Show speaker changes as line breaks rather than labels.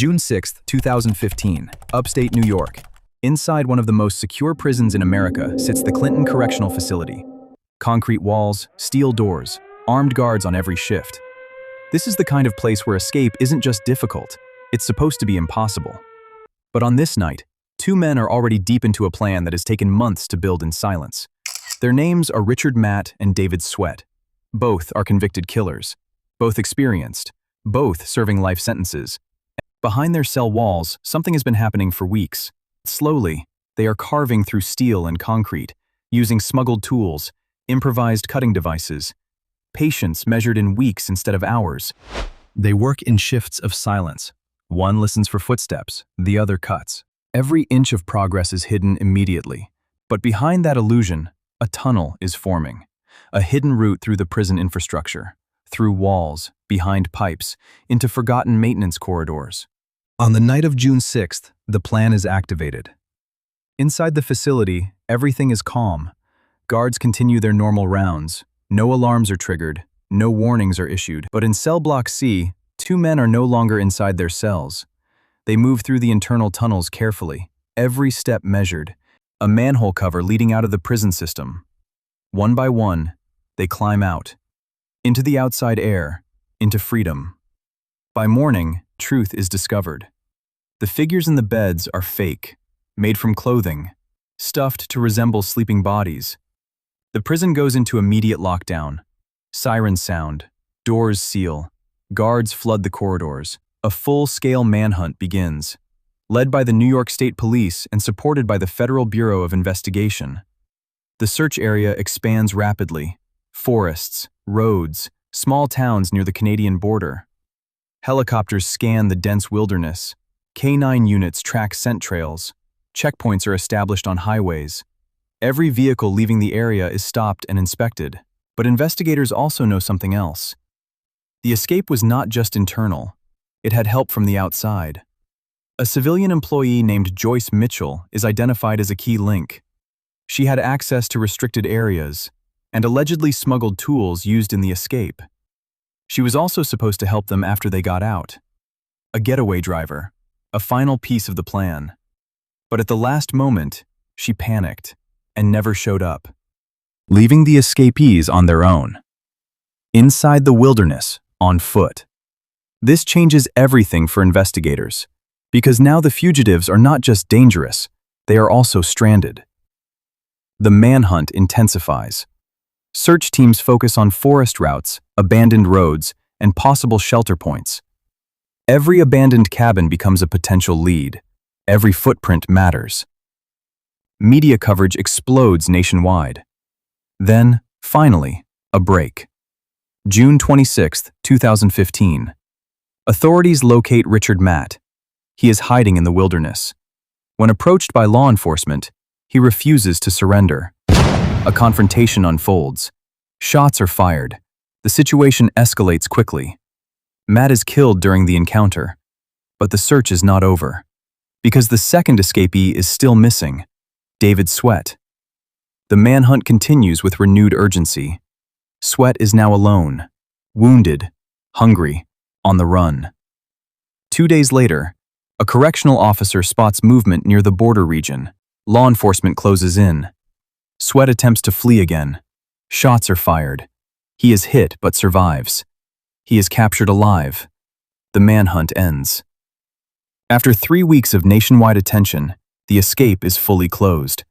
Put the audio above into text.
June 6, 2015, upstate New York. Inside one of the most secure prisons in America sits the Clinton Correctional Facility. Concrete walls, steel doors, armed guards on every shift. This is the kind of place where escape isn't just difficult, it's supposed to be impossible. But on this night, two men are already deep into a plan that has taken months to build in silence. Their names are Richard Matt and David Sweat. Both are convicted killers, both experienced, both serving life sentences. Behind their cell walls, something has been happening for weeks. Slowly, they are carving through steel and concrete, using smuggled tools, improvised cutting devices. Patience measured in weeks instead of hours. They work in shifts of silence. One listens for footsteps, the other cuts. Every inch of progress is hidden immediately. But behind that illusion, a tunnel is forming. A hidden route through the prison infrastructure, through walls, behind pipes, into forgotten maintenance corridors. On the night of June 6th, the plan is activated. Inside the facility, everything is calm. Guards continue their normal rounds. No alarms are triggered, no warnings are issued. But in cell block C, two men are no longer inside their cells. They move through the internal tunnels carefully, every step measured, a manhole cover leading out of the prison system. One by one, they climb out, into the outside air, into freedom. By morning, truth is discovered. The figures in the beds are fake, made from clothing, stuffed to resemble sleeping bodies. The prison goes into immediate lockdown. Sirens sound, doors seal, guards flood the corridors. A full-scale manhunt begins, led by the New York State Police and supported by the Federal Bureau of Investigation. The search area expands rapidly. Forests, roads, small towns near the Canadian border. Helicopters scan the dense wilderness. K-9 units track scent trails. Checkpoints are established on highways. Every vehicle leaving the area is stopped and inspected. But investigators also know something else. The escape was not just internal. It had help from the outside. A civilian employee named Joyce Mitchell is identified as a key link. She had access to restricted areas and allegedly smuggled tools used in the escape. She was also supposed to help them after they got out. A getaway driver, a final piece of the plan. But at the last moment, she panicked and never showed up, leaving the escapees on their own. Inside the wilderness, on foot. This changes everything for investigators, because now the fugitives are not just dangerous, they are also stranded. The manhunt intensifies. Search teams focus on forest routes, abandoned roads, and possible shelter points. Every abandoned cabin becomes a potential lead. Every footprint matters. Media coverage explodes nationwide. Then, finally, a break. June 26, 2015. Authorities locate Richard Matt. He is hiding in the wilderness. When approached by law enforcement, he refuses to surrender. A confrontation unfolds. Shots are fired. The situation escalates quickly. Matt is killed during the encounter. But the search is not over, because the second escapee is still missing, David Sweat. The manhunt continues with renewed urgency. Sweat is now alone, wounded, hungry, on the run. 2 days later, a correctional officer spots movement near the border region. Law enforcement closes in. Sweat attempts to flee again. Shots are fired. He is hit but survives. He is captured alive. The manhunt ends. After 3 weeks of nationwide attention, the escape is fully closed.